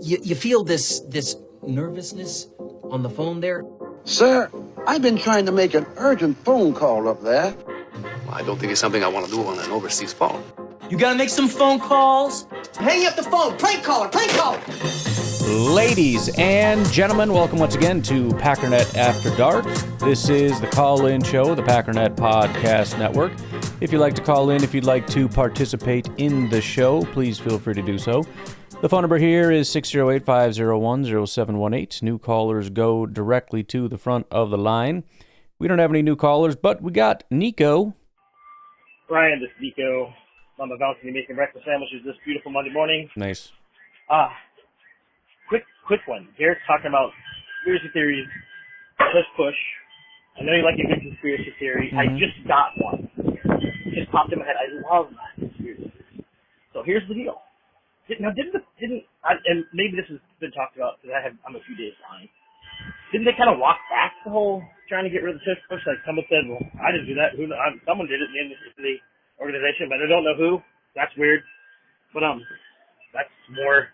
You feel this nervousness on the phone there? Sir, I've been trying to make an urgent phone call up there. Well, I don't think it's something I want to do on an overseas phone. You gotta make some phone calls. Hang up the phone. Prank caller. Prank caller. Ladies and gentlemen, welcome once again to Packernet After Dark. This is the call-in show, the Packernet Podcast Network. If you'd like to call in, if you'd like to participate in the show, please feel free to do so. The phone number here is 608-501-0718. New callers go directly to the front of the line. We don't have any new callers, but we got Nico. Brian, this is Nico. On the balcony making breakfast sandwiches this beautiful Monday morning. Nice. Quick one. Garrett's talking about conspiracy theories. Push. I know you like a good conspiracy theory. Mm-hmm. I just got one. It just popped in my head. I love conspiracy theories. So here's the deal. And maybe this has been talked about because I'm a few days behind. Didn't they kind of walk back the whole trying to get rid of the push? Like someone said, well, I didn't do that. Someone did it in the organization, but I don't know who. That's weird. But that's more.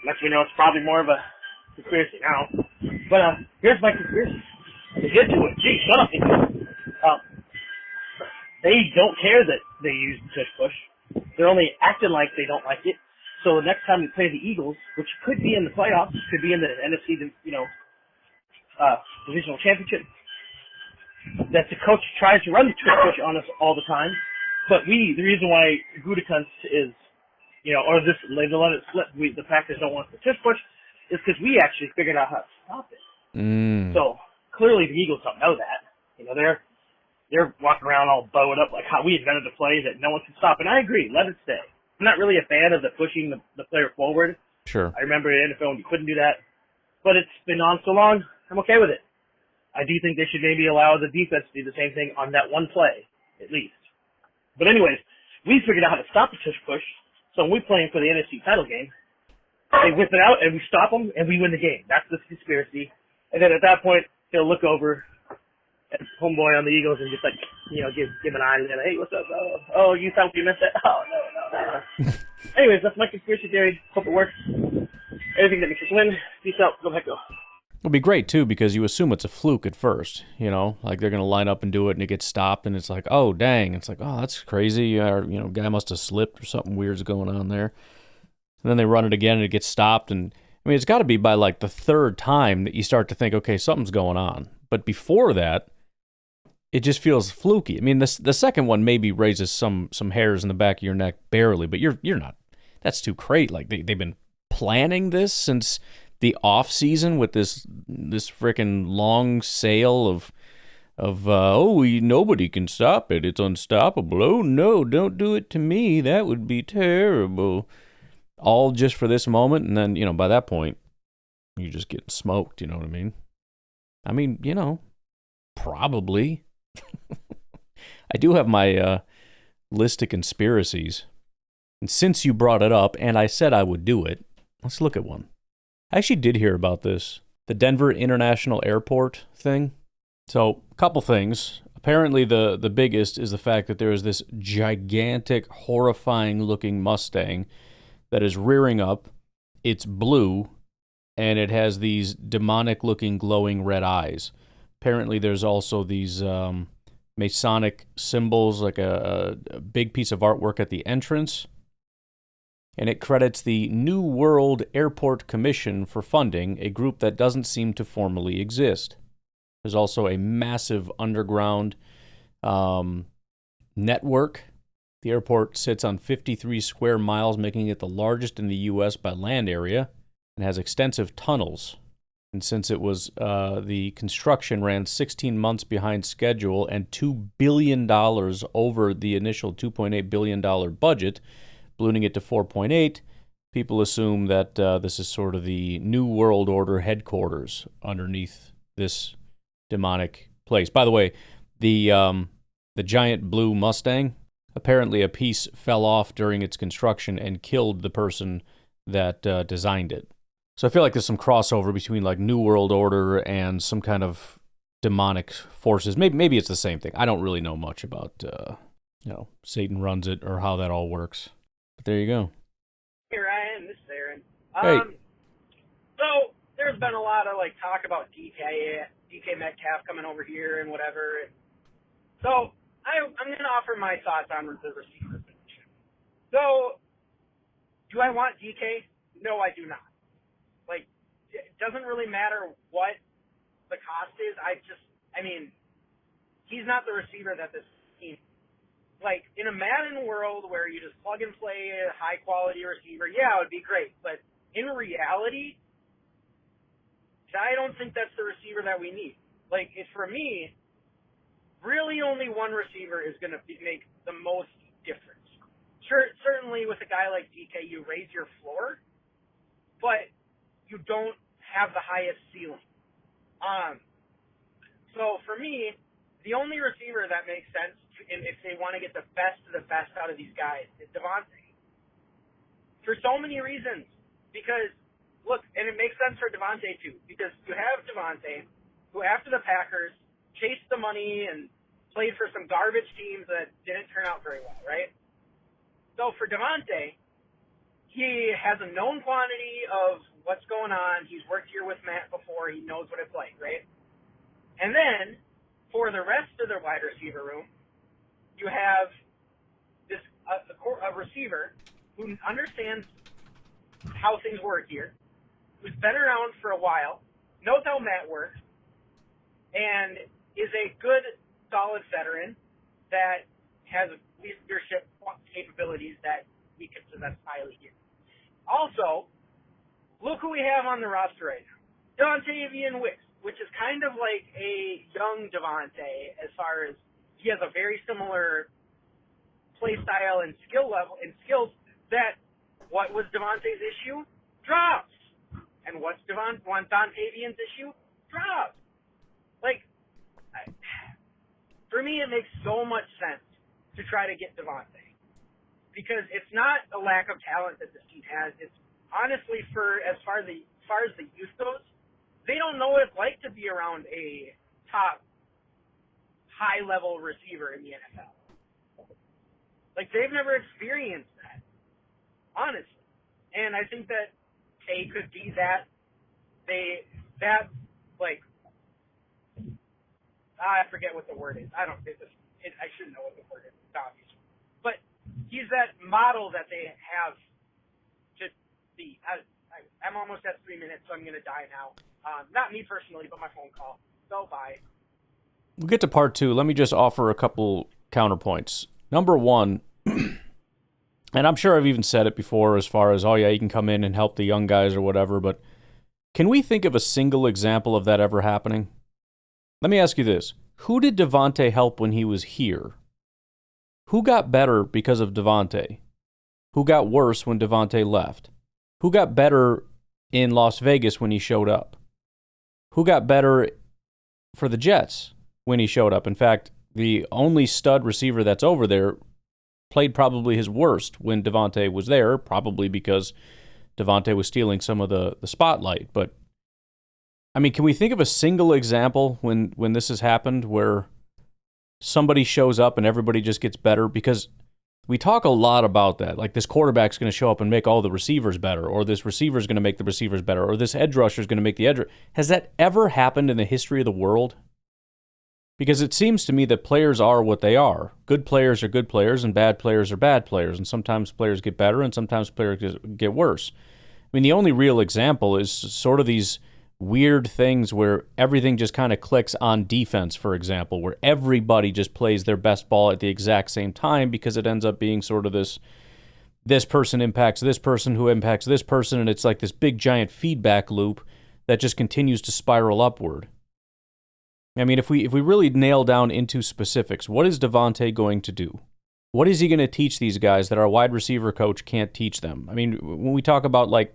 Lets me know it's probably more of a conspiracy now. But here's my conspiracy. To get to it. Gee, shut up. They don't care that they use the push. They're only acting like they don't like it. So the next time we play the Eagles, which could be in the playoffs, could be in the NFC, divisional championship, that the coach tries to run the push on us all the time. But the reason why Gutekunst is, or they let it slip, the Packers don't want the tush push, is because we actually figured out how to stop it. So clearly the Eagles don't know that. They're walking around all bowed up like how we invented a play that no one can stop. And I agree, let it stay. I'm not really a fan of the pushing the player forward. Sure. I remember in the NFL when you couldn't do that. But it's been on so long, I'm okay with it. I do think they should maybe allow the defense to do the same thing on that one play, at least. But anyways, we figured out how to stop the tush push. So when we're playing for the NFC title game, they whip it out and we stop them and we win the game. That's the conspiracy. And then at that point, he'll look over at homeboy on the Eagles and just give an eye and hey, what's up? Oh, you thought we missed that? Oh, no. Anyways, that's my conspiracy theory. Hope it works. Anything that makes us win. Peace out. Go Echo. It'll be great, too, because you assume it's a fluke at first, like they're going to line up and do it, and it gets stopped, and it's like, oh, dang. It's like, oh, that's crazy, or, guy must have slipped or something weird's going on there. And then they run it again, and it gets stopped, and, it's got to be by, the third time that you start to think, okay, something's going on. But before that, it just feels fluky. The second one maybe raises some hairs in the back of your neck barely, but you're not, that's too great. They've been planning this since the off season with this freaking long sail of nobody can stop it. It's unstoppable. Oh no, don't do it to me. That would be terrible. All just for this moment, and then by that point, you just get smoked. You know what I mean? Probably. I do have my list of conspiracies, and since you brought it up, and I said I would do it, let's look at one. I actually did hear about this, the Denver International Airport thing. So, a couple things. Apparently, the biggest is the fact that there is this gigantic, horrifying-looking Mustang that is rearing up. It's blue, and it has these demonic-looking, glowing red eyes. Apparently, there's also these Masonic symbols, like a big piece of artwork at the entrance. And it credits the New World Airport Commission for funding, a group that doesn't seem to formally exist. There's also a massive underground network. The airport sits on 53 square miles, making it the largest in the U.S. by land area, and has extensive tunnels. And since it was the construction ran 16 months behind schedule and $2 billion over the initial $2.8 billion budget, ballooning it to 4.8, people assume that this is sort of the New World Order headquarters underneath this demonic place. By the way, the giant blue Mustang, apparently a piece fell off during its construction and killed the person that designed it. So I feel like there's some crossover between New World Order and some kind of demonic forces. Maybe it's the same thing. I don't really know much about Satan runs it or how that all works. But there you go. Hey Ryan, this is Aaron. Hey. been a lot of like talk about DK Metcalf coming over here and whatever. So I'm going to offer my thoughts on the receiver position. So, do I want DK? No, I do not. Like, it doesn't really matter what the cost is. He's not the receiver that this team. Like, in a Madden world where you just plug and play a high-quality receiver, yeah, it would be great. But in reality, I don't think that's the receiver that we need. Like, for me, really only one receiver is going to make the most difference. Sure, certainly with a guy like DK, you raise your floor, but you don't have the highest ceiling. So for me, the only receiver that makes sense if they want to get the best of the best out of these guys is Davante. For so many reasons. Because, look, and it makes sense for Davante too, because you have Davante, who after the Packers chased the money and played for some garbage teams that didn't turn out very well, right? So for Davante, he has a known quantity of what's going on. He's worked here with Matt before. He knows what it's like, right? And then, for the rest of the wide receiver room, you have this a receiver who understands how things work here, who's been around for a while, knows how Matt works, and is a good, solid veteran that has leadership capabilities that we can possess highly here. Also, look who we have on the roster right now. Dontavian Wicks, which is kind of like a young Davante as far as he has a very similar play style and skill level and skills that what was Davante's issue? Drops. And what's Dontavian's issue? Drops. Like, for me, it makes so much sense to try to get Davante. Because it's not a lack of talent that this team has. It's honestly, as far as the youth goes, they don't know what it's like to be around a top, high-level receiver in the NFL. Like, they've never experienced that, honestly. And I think that Tay could be that. I forget what the word is. I should know what the word is. It's obvious. But he's that model that they have to be. I'm almost at 3 minutes, so I'm going to die now. Not me personally, but my phone call. So, bye. We'll get to part two. Let me just offer a couple counterpoints. Number one, and I'm sure I've even said it before as far as, oh yeah, you can come in and help the young guys or whatever, but can we think of a single example of that ever happening? Let me ask you this. Who did Davante help when he was here? Who got better because of Davante? Who got worse when Davante left? Who got better in Las Vegas when he showed up? Who got better for the Jets when he showed up? In fact, the only stud receiver that's over there played probably his worst when Davante was there, probably because Davante was stealing some of the spotlight. But, I mean, can we think of a single example when this has happened where somebody shows up and everybody just gets better? Because we talk a lot about that. Like, this quarterback's going to show up and make all the receivers better, or this receiver's going to make the receivers better, or this edge rusher's going to make the edge rusher. Has that ever happened in the history of the world? Because it seems to me that players are what they are. Good players are good players, and bad players are bad players. And sometimes players get better, and sometimes players get worse. I mean, the only real example is sort of these weird things where everything just kind of clicks on defense, for example, where everybody just plays their best ball at the exact same time because it ends up being sort of this person impacts this person who impacts this person, and it's like this big giant feedback loop that just continues to spiral upward. I mean, if we really nail down into specifics, what is Davante going to do? What is he going to teach these guys that our wide receiver coach can't teach them? I mean, when we talk about, like,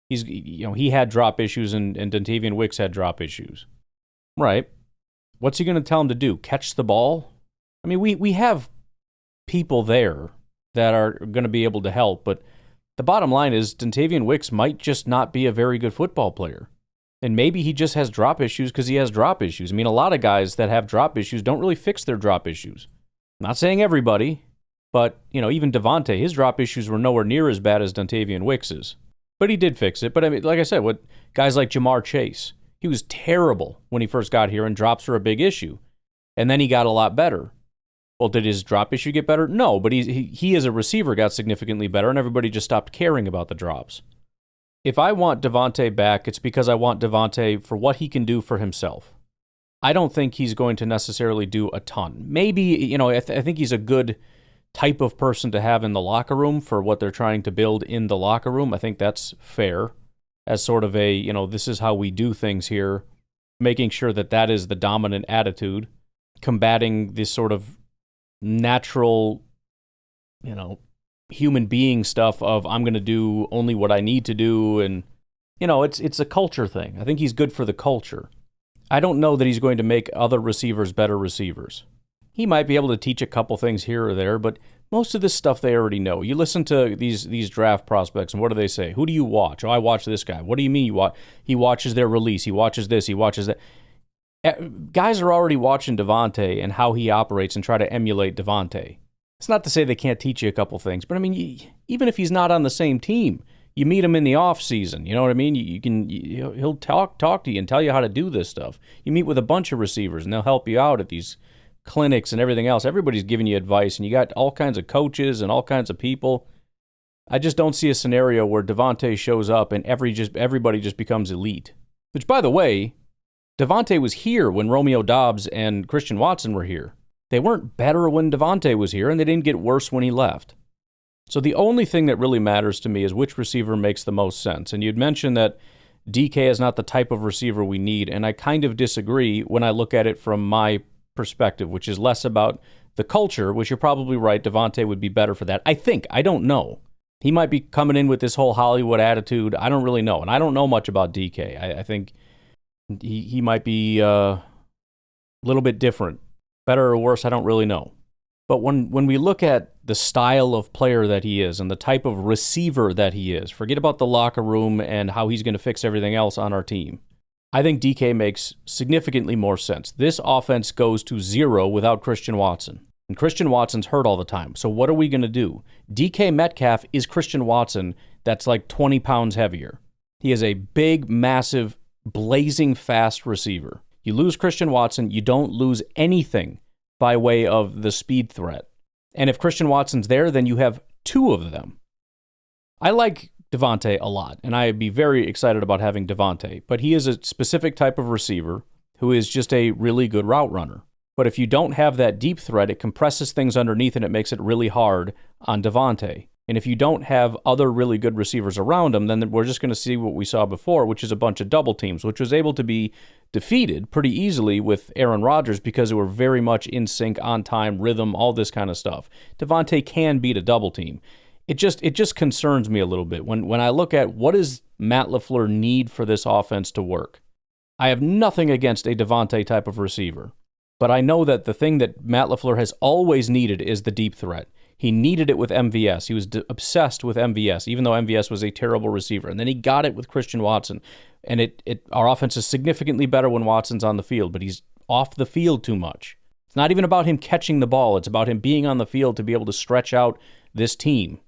he had drop issues and Dontavian Wicks had drop issues. Right. What's he going to tell them to do? Catch the ball? I mean, we have people there that are going to be able to help, but the bottom line is Dontavian Wicks might just not be a very good football player. And maybe he just has drop issues because he has drop issues. I mean, a lot of guys that have drop issues don't really fix their drop issues. I'm not saying everybody, but, even Davante, his drop issues were nowhere near as bad as Dontavian Wicks's. But he did fix it. But I mean, like I said, what guys like Jamar Chase, he was terrible when he first got here, and drops are a big issue. And then he got a lot better. Well, did his drop issue get better? No, but he as a receiver got significantly better, and everybody just stopped caring about the drops. If I want Davante back, it's because I want Davante for what he can do for himself. I don't think he's going to necessarily do a ton. Maybe, I think he's a good type of person to have in the locker room for what they're trying to build in the locker room. I think that's fair as sort of a, this is how we do things here, making sure that that is the dominant attitude, combating this sort of natural, human being stuff of I'm going to do only what I need to do. And, it's a culture thing. I think he's good for the culture. I don't know that he's going to make other receivers better receivers. He might be able to teach a couple things here or there, but most of this stuff they already know. You listen to these draft prospects, and what do they say? Who do you watch? Oh, I watch this guy. What do you mean you watch? He watches their release. He watches this. He watches that. Guys are already watching Davante and how he operates and try to emulate Davante. It's not to say they can't teach you a couple things, but I mean, even if he's not on the same team, you meet him in the off season. You know what I mean? He'll talk to you and tell you how to do this stuff. You meet with a bunch of receivers, and they'll help you out at these clinics and everything else. Everybody's giving you advice, and you got all kinds of coaches and all kinds of people. I just don't see a scenario where Davante shows up and everybody just becomes elite. Which, by the way, Davante was here when Romeo Doubs and Christian Watson were here. They weren't better when Davante was here, and they didn't get worse when he left. So the only thing that really matters to me is which receiver makes the most sense. And you'd mentioned that DK is not the type of receiver we need, and I kind of disagree when I look at it from my perspective, which is less about the culture, which you're probably right. Davante would be better for that. I think. I don't know. He might be coming in with this whole Hollywood attitude. I don't really know. And I don't know much about DK. I think he might be a little bit different. Better or worse, I don't really know. But when we look at the style of player that he is and the type of receiver that he is, forget about the locker room and how he's going to fix everything else on our team. I think DK makes significantly more sense. This offense goes to zero without Christian Watson. And Christian Watson's hurt all the time. So what are we going to do? DK Metcalf is Christian Watson that's like 20 pounds heavier. He is a big, massive, blazing fast receiver. You lose Christian Watson, you don't lose anything by way of the speed threat. And if Christian Watson's there, then you have two of them. I like Davante a lot, and I'd be very excited about having Davante, but he is a specific type of receiver who is just a really good route runner. But if you don't have that deep threat, it compresses things underneath and it makes it really hard on Davante. And if you don't have other really good receivers around him, then we're just going to see what we saw before, which is a bunch of double teams, which was able to be defeated pretty easily with Aaron Rodgers because they were very much in sync, on time, rhythm, all this kind of stuff. Davante can beat a double team. It just concerns me a little bit when I look at what does Matt LaFleur need for this offense to work. I have nothing against a Davante type of receiver, but I know that the thing that Matt LaFleur has always needed is the deep threat. He needed it with MVS. He was obsessed with MVS, even though MVS was a terrible receiver. And then he got it with Christian Watson. And our offense is significantly better when Watson's on the field, but he's off the field too much. It's not even about him catching the ball. It's about him being on the field to be able to stretch out this team,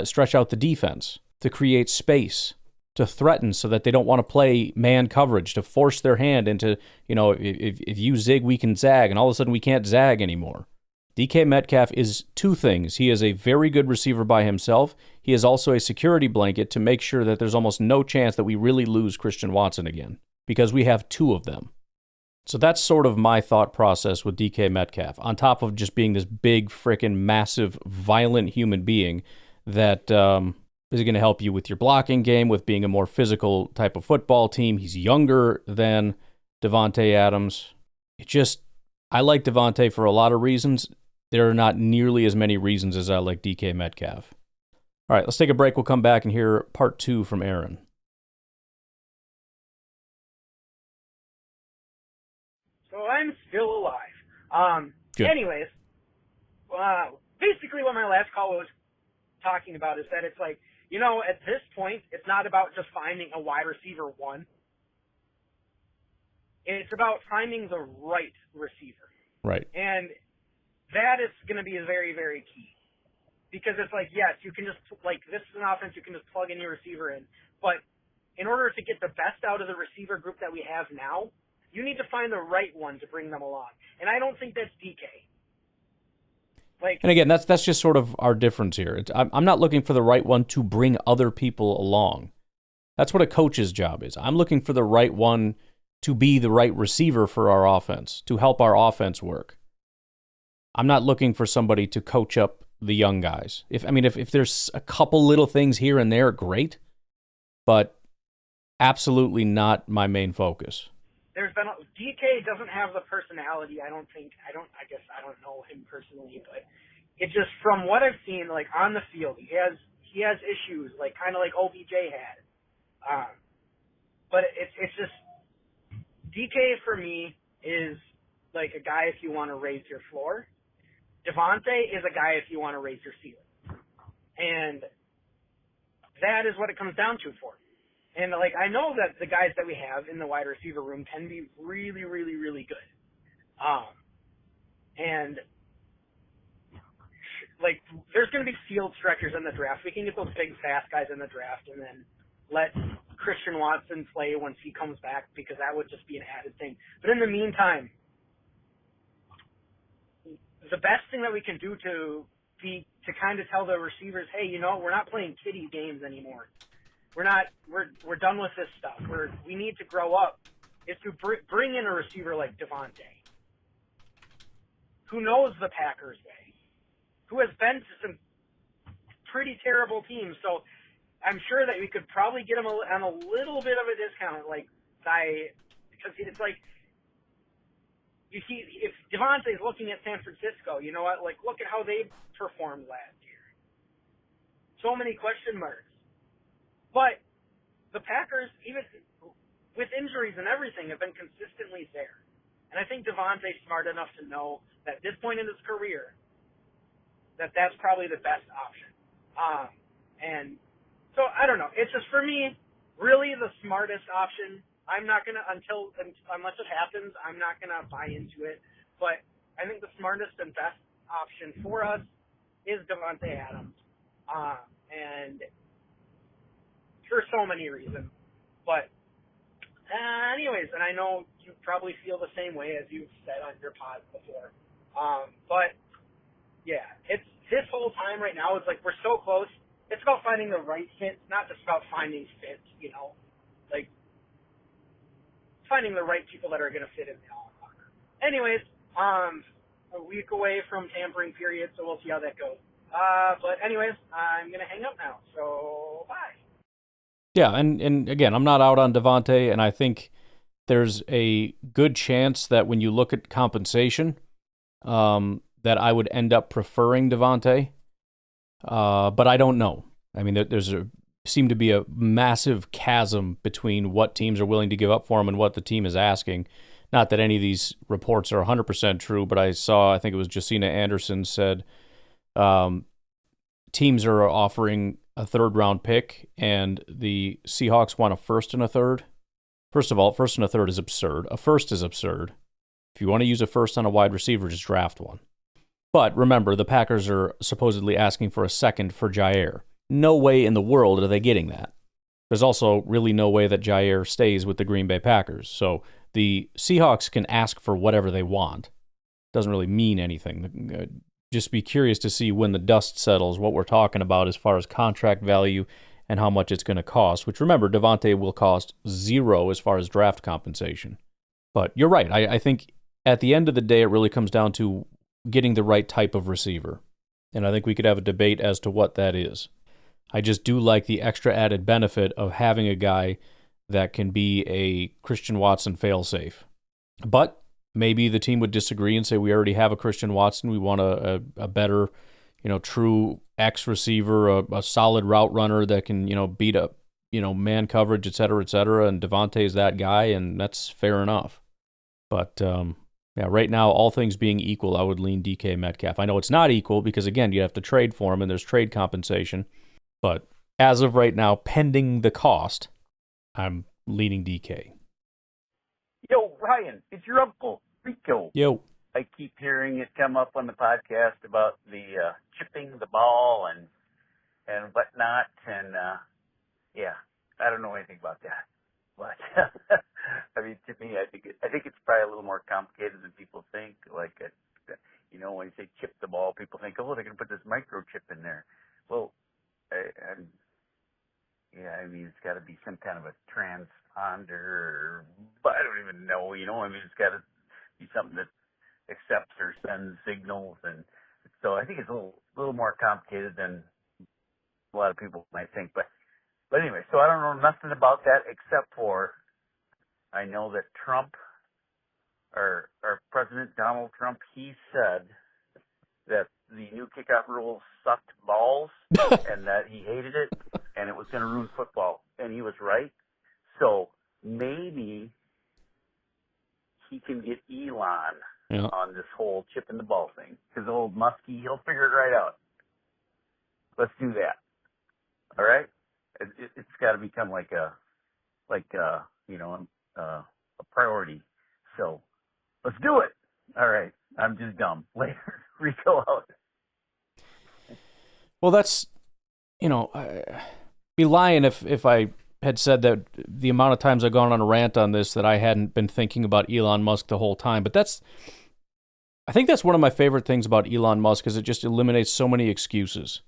stretch out the defense, to create space, to threaten so that they don't want to play man coverage, to force their hand into, if you zig, we can zag, and all of a sudden we can't zag anymore. DK Metcalf is two things. He is a very good receiver by himself. He is also a security blanket to make sure that there's almost no chance that we really lose Christian Watson again, because we have two of them. So that's sort of my thought process with DK Metcalf, on top of just being this big, frickin' massive, violent human being that is going to help you with your blocking game, with being a more physical type of football team. He's younger than Davante Adams. I like Davante for a lot of reasons. There are not nearly as many reasons as I like DK Metcalf. All right, let's take a break. We'll come back and hear part 2 from Aaron. So I'm still alive. Good. Anyways, basically what my last call was talking about is that it's like, at this point, it's not about just finding a wide receiver one. It's about finding the right receiver. Right. And that is going to be very, very key. Because it's like, yes, you can just, like, this is an offense you can just plug any receiver in. But in order to get the best out of the receiver group that we have now, you need to find the right one to bring them along. And I don't think that's DK. Like, and again, that's just sort of our difference here. I'm not looking for the right one to bring other people along. That's what a coach's job is. I'm looking for the right one to be the right receiver for our offense, to help our offense work. I'm not looking for somebody to coach up the young guys. If there's a couple little things here and there, great, but absolutely not my main focus. DK doesn't have the personality. I guess I don't know him personally, but it's just from what I've seen, like on the field, he has issues, like kind of like OBJ had. But it's just DK for me is like a guy if you want to raise your floor. Davante is a guy if you want to raise your ceiling. And that is what it comes down to for me. And, like, I know that the guys that we have in the wide receiver room can be really, really, really good. And, like, there's going to be field stretchers in the draft. We can get those big, fast guys in the draft and then let Christian Watson play once he comes back because that would just be an added thing. But in the meantime, the best thing that we can do to kind of tell the receivers, hey, you know, we're not playing kiddie games anymore. We're done with this stuff. We need to grow up. Is to bring in a receiver like Davante, who knows the Packers way, who has been to some pretty terrible teams. So I'm sure that we could probably get him on a little bit of a discount, because it's like, you see, if Davante is looking at San Francisco, you know what? Like, look at how they performed last year. So many question marks. But the Packers, even with injuries and everything, have been consistently there. And I think Davante's smart enough to know that at this point in his career, that's probably the best option. And so, I don't know. It's just, for me, really the smartest option. I'm not going to, unless it happens, I'm not going to buy into it. But I think the smartest and best option for us is Davante Adams. And for so many reasons. But anyways, and I know you probably feel the same way as you've said on your pod before. But yeah, it's this whole time right now, it's like we're so close. It's about finding the right fit, not just about finding fit, you know. Like, finding the right people that are going to fit in the locker. Anyways, a week away from tampering period, so we'll see how that goes. But anyways, I'm going to hang up now, so bye. Yeah, and again, I'm not out on Davante, and I think there's a good chance that when you look at compensation, that I would end up preferring Davante, but I don't know. I mean, seem to be a massive chasm between what teams are willing to give up for him and what the team is asking. Not that any of these reports are 100% true, but I think it was Josina Anderson said teams are offering a third-round pick, and the Seahawks want a first and a third. First of all, first and a third is absurd. A first is absurd. If you want to use a first on a wide receiver, just draft one. But remember, the Packers are supposedly asking for a second for Jair. No way in the world are they getting that. There's also really no way that Jair stays with the Green Bay Packers. So the Seahawks can ask for whatever they want. Doesn't really mean anything. Just be curious to see when the dust settles what we're talking about as far as contract value and how much it's going to cost. Which, remember, Davante will cost $0 as far as draft compensation. But you're right. I think at the end of the day, it really comes down to getting the right type of receiver. And I think we could have a debate as to what that is. I just do like the extra added benefit of having a guy that can be a Christian Watson failsafe. But maybe the team would disagree and say, we already have a Christian Watson. We want a better, true X receiver, a solid route runner that can, beat up, man coverage, et cetera, and Davante is that guy, and that's fair enough. But, right now, all things being equal, I would lean DK Metcalf. I know it's not equal because, again, you have to trade for him, and there's trade compensation. But as of right now, pending the cost, I'm leaning DK. Yo, Ryan, it's your uncle, Rico. Yo. I keep hearing it come up on the podcast about the chipping the ball and whatnot, and yeah, I don't know anything about that. But I mean, to me, I think it's probably a little more complicated than people think. Like, you know, when you say chip the ball, people think, oh, they're going to put this microchip in there. Well, yeah, I mean, it's got to be some kind of a transponder, but I don't even know. You know, I mean, it's got to be something that accepts or sends signals, and so I think it's a little more complicated than a lot of people might think. But anyway, so I don't know nothing about that except for I know that Trump, or President Donald Trump, he said that the new kickoff rules sucked balls and that he hated it and it was going to ruin football. And he was right. So maybe he can get Elon on this whole chip in the ball thing. Because old Muskie, he'll figure it right out. Let's do that. All right? It's got to become like a priority. So let's do it. All right. I'm just dumb. Later. Rico out. Well, that's, I'd be lying if I had said that the amount of times I've gone on a rant on this that I hadn't been thinking about Elon Musk the whole time. But I think that's one of my favorite things about Elon Musk is it just eliminates so many excuses.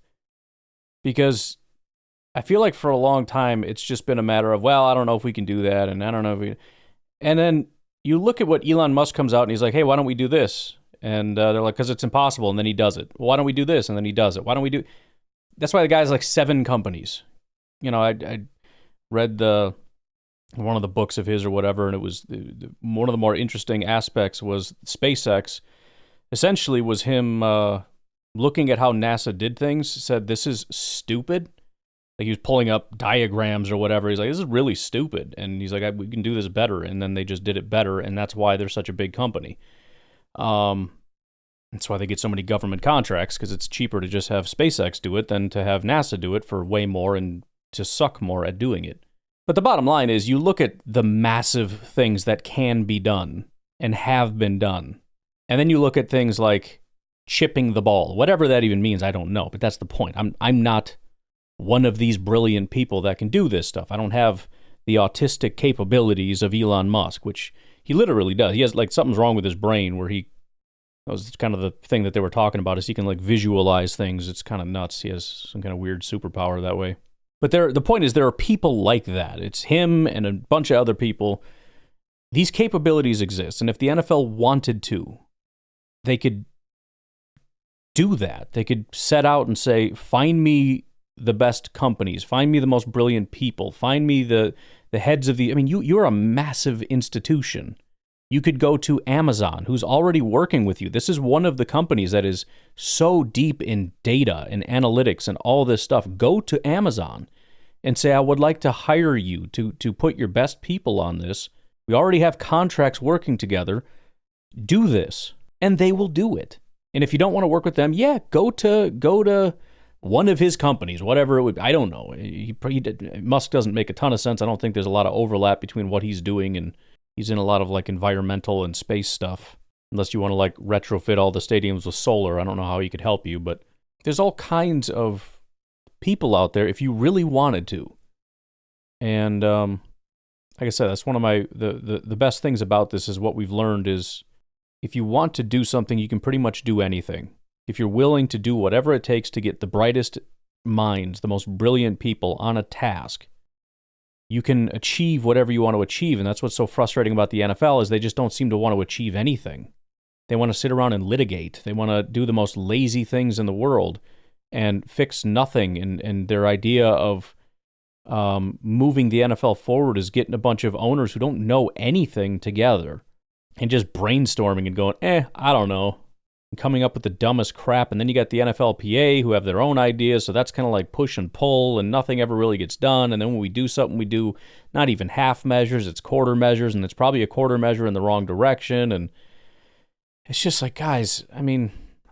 Because I feel like for a long time, it's just been a matter of, well, I don't know if we can do that. And I don't know if we, and then you look at what Elon Musk comes out and he's like, hey, why don't we do this? And they're like, because it's impossible. And then he does it. Why don't we do this? And then he does it. Why don't we do? That's why the guy's like 7 companies. I read one of the books of his or whatever, and it was one of the more interesting aspects was SpaceX. Essentially, was him looking at how NASA did things. Said this is stupid. Like he was pulling up diagrams or whatever. He's like, this is really stupid. And he's like, we can do this better. And then they just did it better, and that's why they're such a big company. That's why they get so many government contracts, because it's cheaper to just have SpaceX do it than to have NASA do it for way more and to suck more at doing it. But the bottom line is you look at the massive things that can be done and have been done. And then you look at things like chipping the ball. Whatever that even means, I don't know. But that's the point. I'm not one of these brilliant people that can do this stuff. I don't have the autistic capabilities of Elon Musk, which he literally does. He has like something's wrong with his brain where that was kind of the thing that they were talking about is he can like visualize things. It's kind of nuts. He has some kind of weird superpower that way. But the point is there are people like that. It's him and a bunch of other people. These capabilities exist. And if the NFL wanted to, they could do that. They could set out and say, find me the best companies, find me the most brilliant people, find me the heads of you're a massive institution. You could go to Amazon, who's already working with you. This is one of the companies that is so deep in data and analytics and all this stuff. Go to Amazon and say, I would like to hire you to put your best people on this. We already have contracts working together. Do this. And they will do it. And if you don't want to work with them, go to one of his companies, whatever it would be. I don't know. Musk doesn't make a ton of sense. I don't think there's a lot of overlap between what he's doing, and he's in a lot of like environmental and space stuff. Unless you want to like retrofit all the stadiums with solar. I don't know how he could help you, but there's all kinds of people out there if you really wanted to. And like I said, that's one of the best things about this is what we've learned is if you want to do something, you can pretty much do anything. If you're willing to do whatever it takes to get the brightest minds, the most brilliant people on a task, you can achieve whatever you want to achieve. And that's what's so frustrating about the NFL is they just don't seem to want to achieve anything. They want to sit around and litigate. They want to do the most lazy things in the world and fix nothing. And their idea of moving the NFL forward is getting a bunch of owners who don't know anything together and just brainstorming and going, I don't know. And coming up with the dumbest crap. And then you got the NFLPA who have their own ideas. So that's kind of like push and pull and nothing ever really gets done. And then when we do something, we do not even half measures, it's quarter measures. And it's probably a quarter measure in the wrong direction. And it's just like, guys,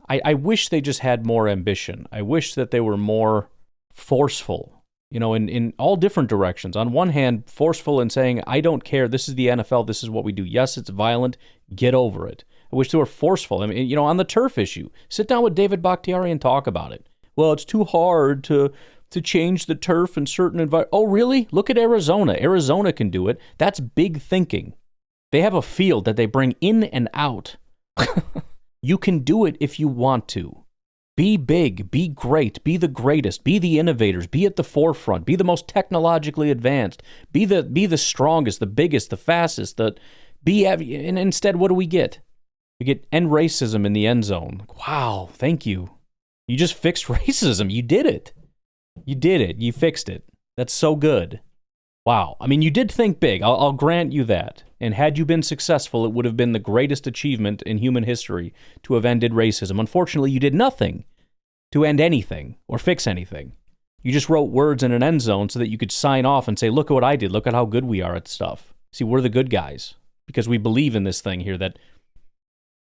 I wish they just had more ambition. I wish that they were more forceful, in all different directions. On one hand, forceful in saying, I don't care. This is the NFL. This is what we do. Yes, it's violent. Get over it. I wish they were forceful. I mean, on the turf issue, sit down with David Bakhtiari and talk about it. Well, it's too hard to change the turf in certain environments. Oh, really? Look at Arizona. Arizona can do it. That's big thinking. They have a field that they bring in and out. You can do it if you want to. Be big, be great, be the greatest, be the innovators, be at the forefront, be the most technologically advanced, be the strongest, the biggest, the fastest. And instead, what do we get? We get end racism in the end zone. Wow, thank you. You just fixed racism. You did it. You did it. You fixed it. That's so good. Wow. I mean, you did think big. I'll grant you that. And had you been successful, it would have been the greatest achievement in human history to have ended racism. Unfortunately, you did nothing to end anything or fix anything. You just wrote words in an end zone so that you could sign off and say, look at what I did. Look at how good we are at stuff. See, we're the good guys because we believe in this thing here that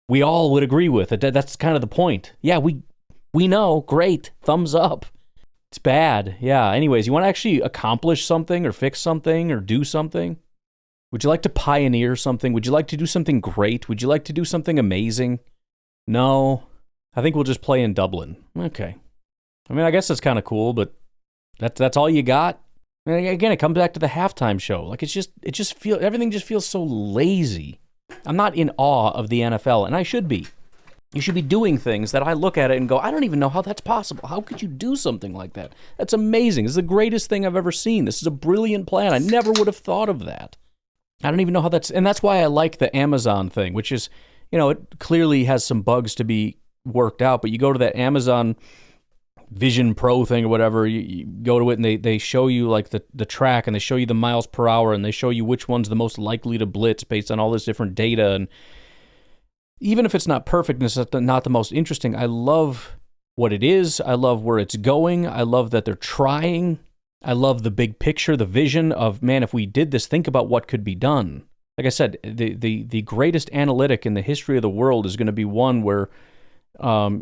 we all would agree with. That's kind of the point. Yeah, we know. Great. Thumbs up. It's bad. Yeah. Anyways, you want to actually accomplish something or fix something or do something? Would you like to pioneer something? Would you like to do something great? Would you like to do something amazing? No. I think we'll just play in Dublin. Okay. I mean, I guess that's kind of cool, but that's all you got? I mean, again, it comes back to the halftime show. Like everything just feels so lazy. I'm not in awe of the NFL, and I should be. You should be doing things that I look at it and go, I don't even know how that's possible. How could you do something like that? That's amazing. This is the greatest thing I've ever seen. This is a brilliant plan. I never would have thought of that. I don't even know how and that's why I like the Amazon thing, which is, it clearly has some bugs to be worked out, but you go to that Amazon Vision Pro thing or whatever, you go to it and they show you like the track and they show you the miles per hour and they show you which one's the most likely to blitz based on all this different data. And even if it's not perfect, it's not the most interesting. I love what it is. I love where it's going. I love that they're trying. I love the big picture, the vision of, man, if we did this, think about what could be done. Like I said, the greatest analytic in the history of the world is going to be one where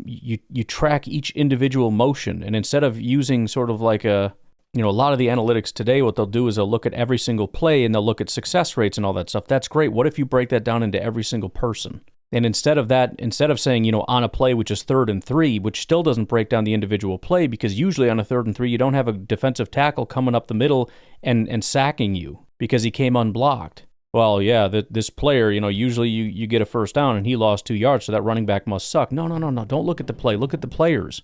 you track each individual motion. And instead of using sort of like a lot of the analytics today, what they'll do is they'll look at every single play and they'll look at success rates and all that stuff. That's great. What if you break that down into every single person? And instead of saying, on a play which is 3rd and 3, which still doesn't break down the individual play, because usually on a 3rd and 3, you don't have a defensive tackle coming up the middle and sacking you because he came unblocked. Well, yeah, this player, usually you get a first down and he lost 2 yards, so that running back must suck. No. Don't look at the play. Look at the players.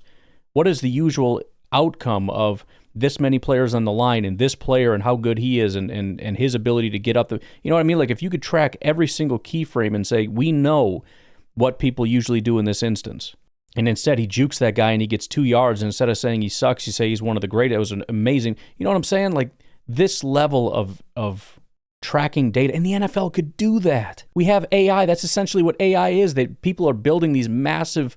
What is the usual outcome of this many players on the line and this player and how good he is and his ability to get up the, you know what I mean? Like if you could track every single keyframe and say, we know what people usually do in this instance. And instead he jukes that guy and he gets 2 yards. And instead of saying he sucks, you say he's one of the great. It was an amazing, you know what I'm saying? Like this level of tracking data, and the NFL could do that. We have AI. That's essentially what AI is. That people are building these massive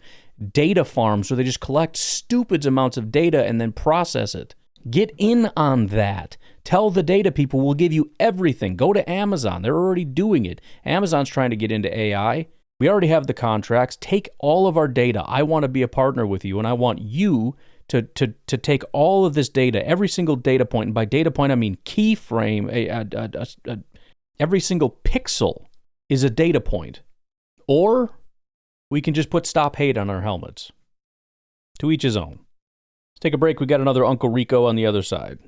data farms where they just collect stupid amounts of data and then process it. Get in on that. Tell the data people we'll give you everything. Go to Amazon. They're already doing it. Amazon's trying to get into AI. We already have the contracts. Take all of our data. I want to be a partner with you, and I want you to take all of this data, every single data point, and by data point I mean keyframe, every single pixel is a data point. Or we can just put stop hate on our helmets. To each his own. Let's take a break. We got another Uncle Rico on the other side.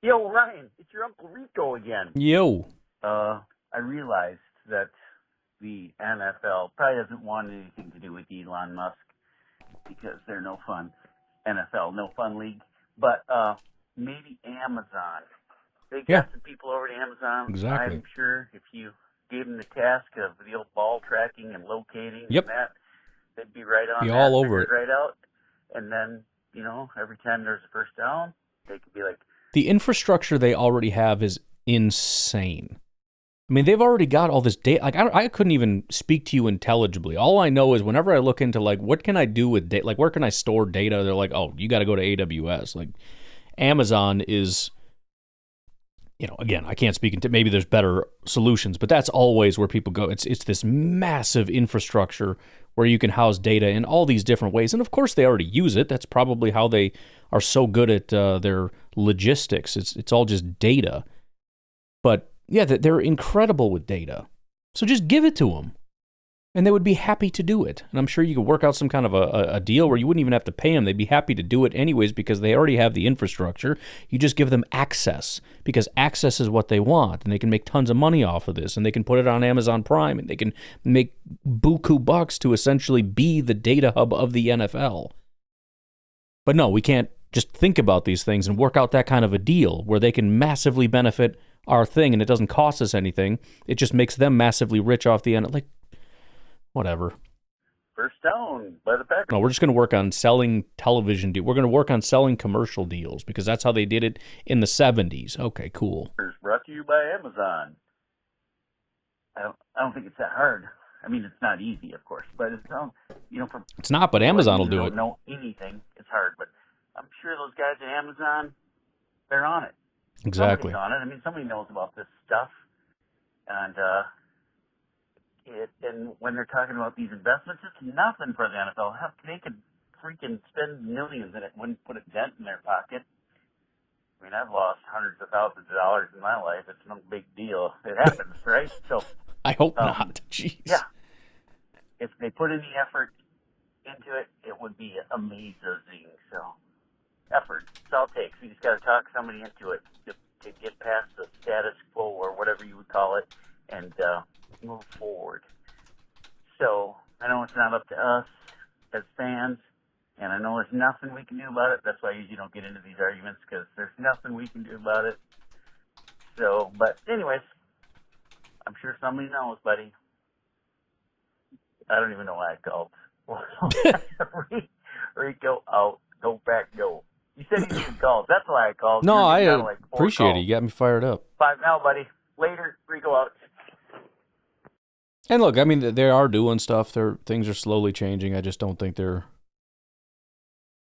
Yo, Ryan, it's your Uncle Rico again. Yo. I realized that the NFL probably doesn't want anything to do with Elon Musk because they're no fun. NFL, no fun league. But maybe Amazon. They got some people over at Amazon. Exactly. I'm sure if you gave them the task of the old ball tracking and locating and that, they'd be right on be that, all over it. Right out. And then, every time there's a first down, they could be like... The infrastructure they already have is insane. I mean, they've already got all this data. Like, I couldn't even speak to you intelligibly. All I know is whenever I look into, like, what can I do with data? Like, where can I store data? They're like, oh, you got to go to AWS. Like, Amazon is, again, I can't speak into, maybe there's better solutions, but that's always where people go. It's this massive infrastructure where you can house data in all these different ways. And, of course, they already use it. That's probably how they are so good at their logistics. It's all just data. But Yeah, they're incredible with data. So just give it to them. And they would be happy to do it. And I'm sure you could work out some kind of a deal where you wouldn't even have to pay them. They'd be happy to do it anyways because they already have the infrastructure. You just give them access because access is what they want. And they can make tons of money off of this. And they can put it on Amazon Prime. And they can make buku bucks to essentially be the data hub of the NFL. But no, we can't just think about these things and work out that kind of a deal where they can massively benefit our thing and it doesn't cost us anything. It just makes them massively rich off the end. Like, whatever. First down by the Packers. No, we're just going to work on selling television deals. We're going to work on selling commercial deals because that's how they did it in the 70s. Okay, cool. Brought to you by Amazon. I don't think it's that hard. I mean, it's not easy, of course, but it's it's not. But Amazon will do it. Don't know anything. It's hard, but I'm sure those guys at Amazon, they're on it. Exactly. Somebody's on it. I mean, somebody knows about this stuff, and and when they're talking about these investments, it's nothing for the NFL. They could freaking spend millions and it wouldn't put a dent in their pocket. I mean, I've lost hundreds of thousands of dollars in my life. It's no big deal. It happens, right? So I hope not. Jeez. Yeah. If they put any effort into it, it would be amazing. So, effort. It's all it takes. You just got to talk somebody into it to get past the status quo or whatever you would call it and move forward. So, I know it's not up to us as fans, and I know there's nothing we can do about it. That's why I usually don't get into these arguments, because there's nothing we can do about it. So, but anyways, I'm sure somebody knows, buddy. I don't even know why I called. Rico out, go back, go. You said you didn't call. That's why I called. No, I like appreciate calls. it. You got me fired up. 5 now, buddy. Later, Rico out. And look, I mean, they are doing stuff. Things are slowly changing. I just don't think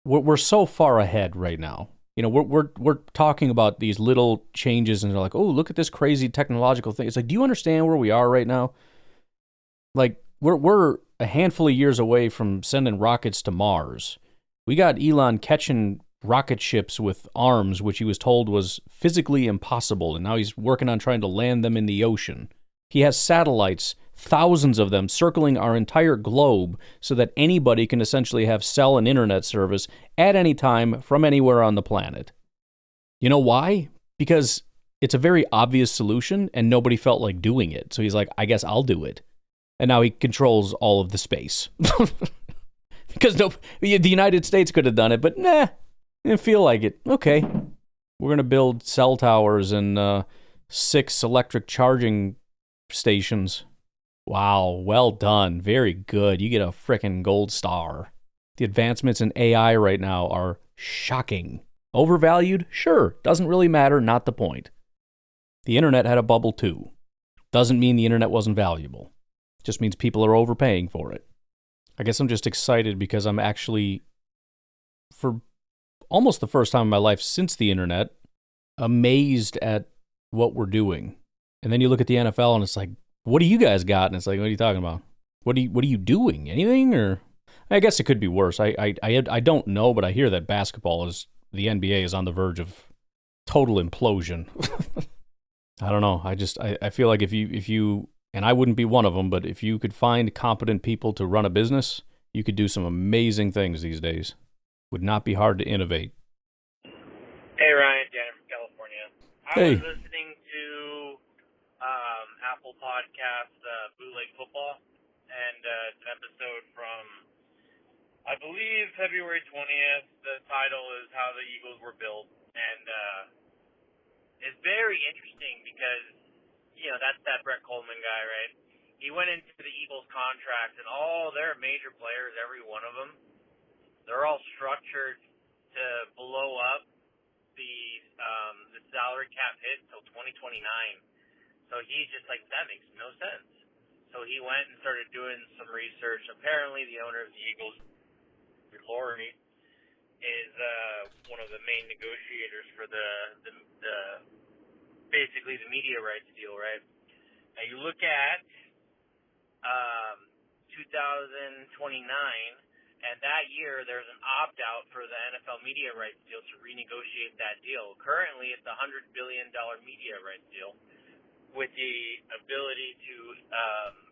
we're so far ahead right now. You know, we're talking about these little changes, and they're like, oh, look at this crazy technological thing. It's like, do you understand where we are right now? Like, we're a handful of years away from sending rockets to Mars. We got Elon catching rocket ships with arms, which he was told was physically impossible, and now he's working on trying to land them in the ocean. He has satellites, thousands of them, circling our entire globe so that anybody can essentially have cell and internet service at any time from anywhere on the planet. You know why? Because it's a very obvious solution and nobody felt like doing it. So he's like, I guess I'll do it. And now he controls all of the space. Because the United States could have done it, but nah, didn't feel like it. Okay, we're going to build cell towers and 6 electric charging stations. Wow, well done. Very good. You get a frickin' gold star. The advancements in AI right now are shocking. Overvalued? Sure. Doesn't really matter. Not the point. The internet had a bubble too. Doesn't mean the internet wasn't valuable. Just means people are overpaying for it. I guess I'm just excited because I'm actually, for almost the first time in my life since the internet, amazed at what we're doing. And then you look at the NFL and it's like, what do you guys got? And it's like, what are you talking about? What are you doing? Anything? Or I guess it could be worse. I don't know, but I hear that the NBA is on the verge of total implosion. I don't know. I feel like if you, and I wouldn't be one of them, but if you could find competent people to run a business, you could do some amazing things these days. Would not be hard to innovate. Hey, Ryan, Danny from California. I was listening to Apple Podcast, Bootleg Football, and it's an episode from, I believe, February 20th. The title is How the Eagles Were Built, and it's very interesting because, you know, that's that Brett Coleman guy, right? He went into the Eagles contract, and all their major players, every one of them, they're all structured to blow up the salary cap hit until 2029. So he's just like, that makes no sense. So he went and started doing some research. Apparently, the owner of the Eagles, Laurie, is one of the main negotiators for the basically the media rights deal, right? Now you look at 2029, and that year there's an opt-out for the NFL media rights deal to renegotiate that deal. Currently, it's a $100 billion media rights deal. with the ability to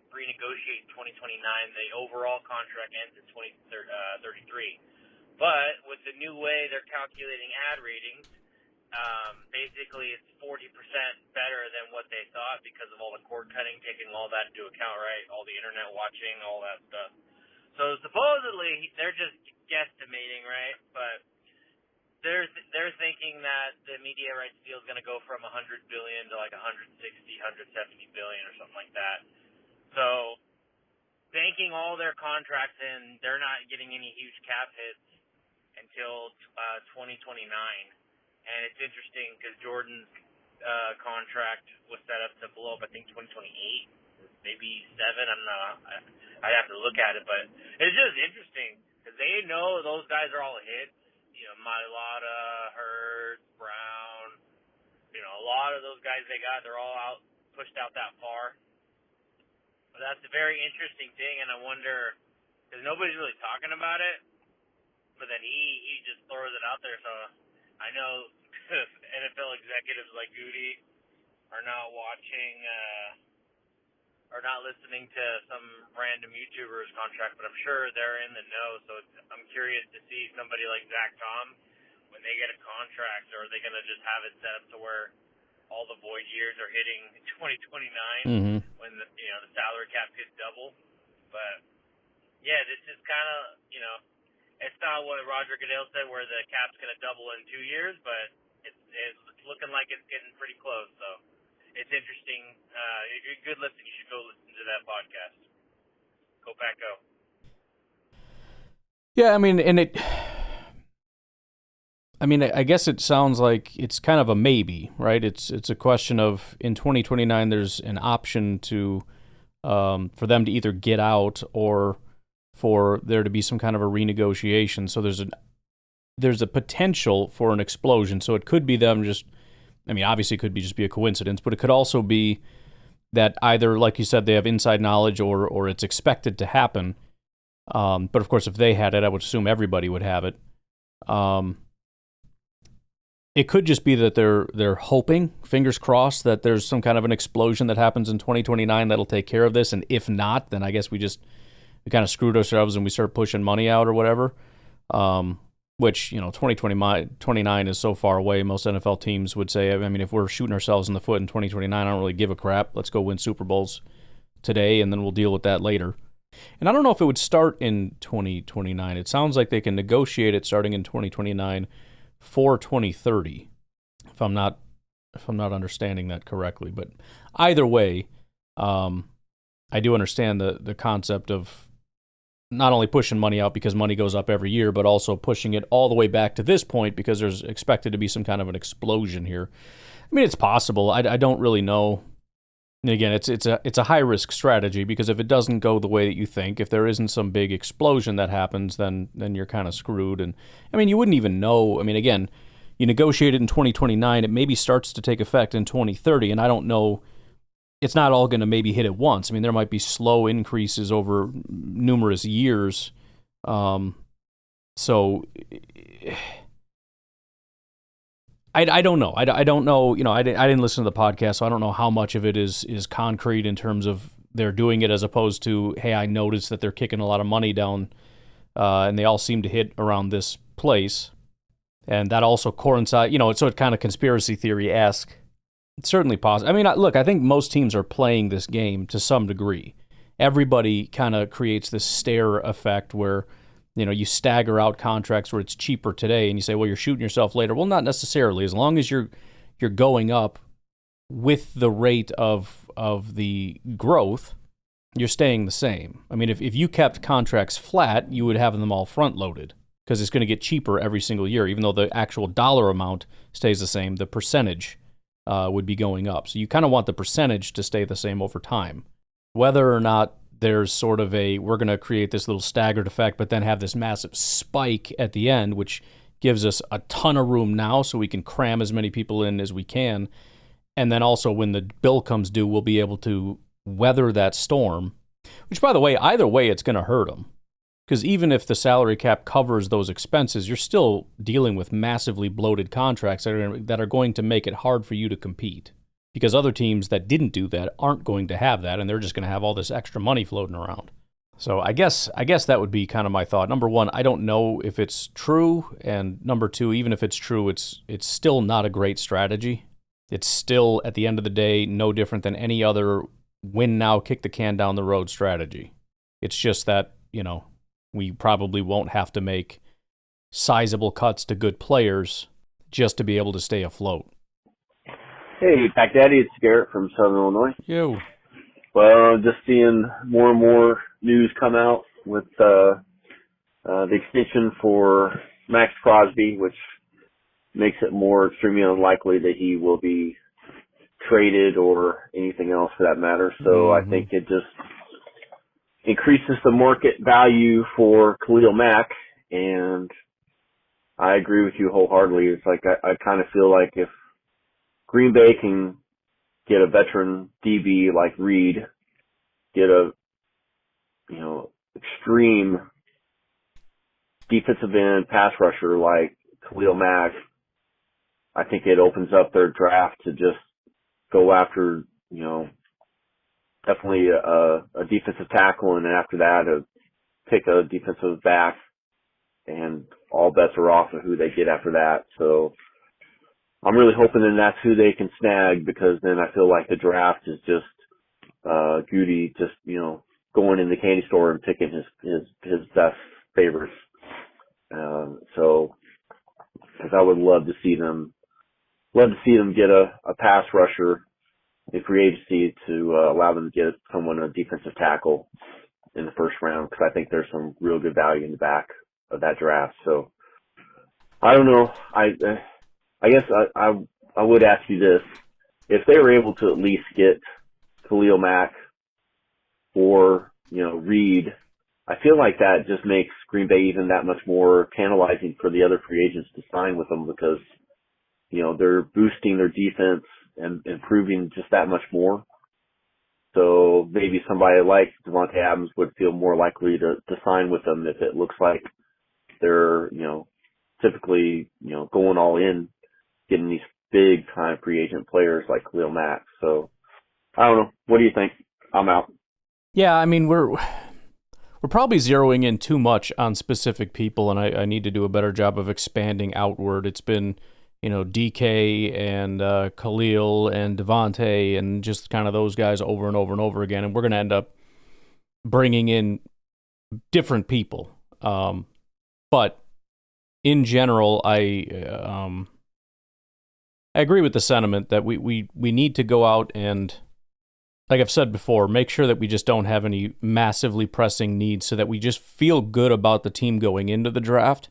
renegotiate in 2029. The overall contract ends in 2033. But with the new way they're calculating ad ratings, basically it's 40% better than what they thought because of all the cord cutting, taking all that into account, right? All the internet watching, all that stuff. So supposedly they're just guesstimating, right? But they're thinking that the media rights deal is going to go from 100 billion to like 160, 170 billion or something like that. So banking all their contracts in, they're not getting any huge cap hits until 2029. And it's interesting because Jordan's contract was set up to blow up, I think, 2028, maybe 7. I'd have to look at it, but it's just interesting because they know those guys are all hits. You know, Mailata, Hurts, Brown. You know, a lot of those guys they got, they're all out, pushed out that far. But that's a very interesting thing, and I wonder because nobody's really talking about it. But then he just throws it out there. So I know NFL executives like Goody are not watching or not listening to some random YouTuber's contract, but I'm sure they're in the know. So I'm curious to see somebody like Zach Tom when they get a contract, or are they going to just have it set up to where all the void years are hitting in 2029 when the salary cap gets double? But yeah, this is kind of it's not what Roger Goodell said, where the cap's going to double in 2 years, but it's looking like it's getting pretty close. So it's interesting. If you're a good listen, you should go listen to that podcast. Go Paco. Yeah, I guess it sounds like it's kind of a maybe, right? It's a question of in 2029 there's an option to for them to either get out or for there to be some kind of a renegotiation. So there's a potential for an explosion. So it could be them just, obviously it could be just be a coincidence, but it could also be that either, like you said, they have inside knowledge or it's expected to happen. But of course, if they had it, I would assume everybody would have it. It could just be that they're hoping, fingers crossed, that there's some kind of an explosion that happens in 2029 that'll take care of this. And if not, then I guess we kind of screwed ourselves and we start pushing money out or whatever, which, 2029 is so far away. Most NFL teams would say, if we're shooting ourselves in the foot in 2029, I don't really give a crap. Let's go win Super Bowls today, and then we'll deal with that later. And I don't know if it would start in 2029. It sounds like they can negotiate it starting in 2029 for 2030, if I'm not understanding that correctly. But either way, I do understand the concept of not only pushing money out because money goes up every year, but also pushing it all the way back to this point because there's expected to be some kind of an explosion here. It's possible. I don't really know. And again, it's a high risk strategy because if it doesn't go the way that you think, if there isn't some big explosion that happens, then you're kind of screwed. And you wouldn't even know. Again, you negotiate it in 2029. It maybe starts to take effect in 2030, and I don't know. It's not all going to maybe hit at once. There might be slow increases over numerous years. So I don't know. I don't know. I didn't listen to the podcast, so I don't know how much of it is concrete in terms of they're doing it as opposed to, hey, I noticed that they're kicking a lot of money down, and they all seem to hit around this place. And that also coincides, so it kind of conspiracy theory-esque. It's certainly possible. Look, I think most teams are playing this game to some degree. Everybody kind of creates this stair effect where, you stagger out contracts where it's cheaper today and you say, well, you're shooting yourself later. Well, not necessarily. As long as you're going up with the rate of the growth, you're staying the same. If you kept contracts flat, you would have them all front-loaded because it's going to get cheaper every single year. Even though the actual dollar amount stays the same, the percentage would be going up. So you kind of want the percentage to stay the same over time. Whether or not there's sort of we're going to create this little staggered effect, but then have this massive spike at the end, which gives us a ton of room now so we can cram as many people in as we can. And then also when the bill comes due, we'll be able to weather that storm, which, by the way, either way, it's going to hurt them. Because even if the salary cap covers those expenses, you're still dealing with massively bloated contracts that are going to make it hard for you to compete. because other teams that didn't do that aren't going to have that, and they're just going to have all this extra money floating around. So I guess that would be kind of my thought. Number one, I don't know if it's true, and number two, even if it's true, it's still not a great strategy. It's still, at the end of the day, no different than any other win now, kick the can down the road strategy. It's just that, we probably won't have to make sizable cuts to good players just to be able to stay afloat. Hey, Pack Daddy, it's Garrett from Southern Illinois. Yo. Well, just seeing more and more news come out with the extension for Max Crosby, which makes it more extremely unlikely that he will be traded or anything else for that matter. So I think it just increases the market value for Khalil Mack, and I agree with you wholeheartedly. It's like I kind of feel like if Green Bay can get a veteran DB like Reed, get a extreme defensive end pass rusher like Khalil Mack, I think it opens up their draft to just go after, definitely a defensive tackle, and then after that, pick a defensive back, and all bets are off of who they get after that. So I'm really hoping that that's who they can snag, because then I feel like the draft is just Goody just, going in the candy store and picking his best favorites. So, because I would love to see them get a pass rusher in free agency to allow them to get someone a defensive tackle in the first round, because I think there's some real good value in the back of that draft. So I don't know. I guess I would ask you this: if they were able to at least get Khalil Mack or Reed, I feel like that just makes Green Bay even that much more tantalizing for the other free agents to sign with them, because they're boosting their defense and improving just that much more. So maybe somebody like Davante Adams would feel more likely to sign with them if it looks like they're, typically, going all in, getting these big time free agent players like Khalil Mack. So I don't know. What do you think? I'm out. Yeah, I mean, we're probably zeroing in too much on specific people, and I need to do a better job of expanding outward. It's been, DK and Khalil and Davante and just kind of those guys over and over and over again, and we're going to end up bringing in different people. But in general, I agree with the sentiment that we need to go out and, like I've said before, make sure that we just don't have any massively pressing needs, so that we just feel good about the team going into the draft.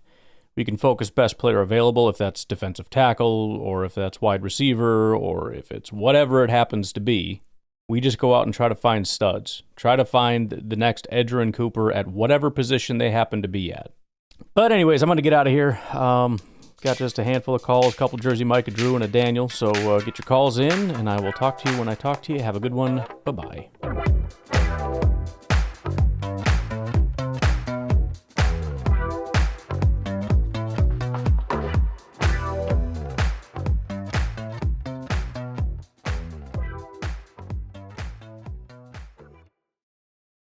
We can focus best player available, if that's defensive tackle, or if that's wide receiver, or if it's whatever it happens to be. We just go out and try to find studs. Try to find the next Edgerrin Cooper at whatever position they happen to be at. But anyways, I'm going to get out of here. Got just a handful of calls, a couple Jersey Mike, a Drew, and a Daniel. So get your calls in, and I will talk to you when I talk to you. Have a good one. Bye-bye.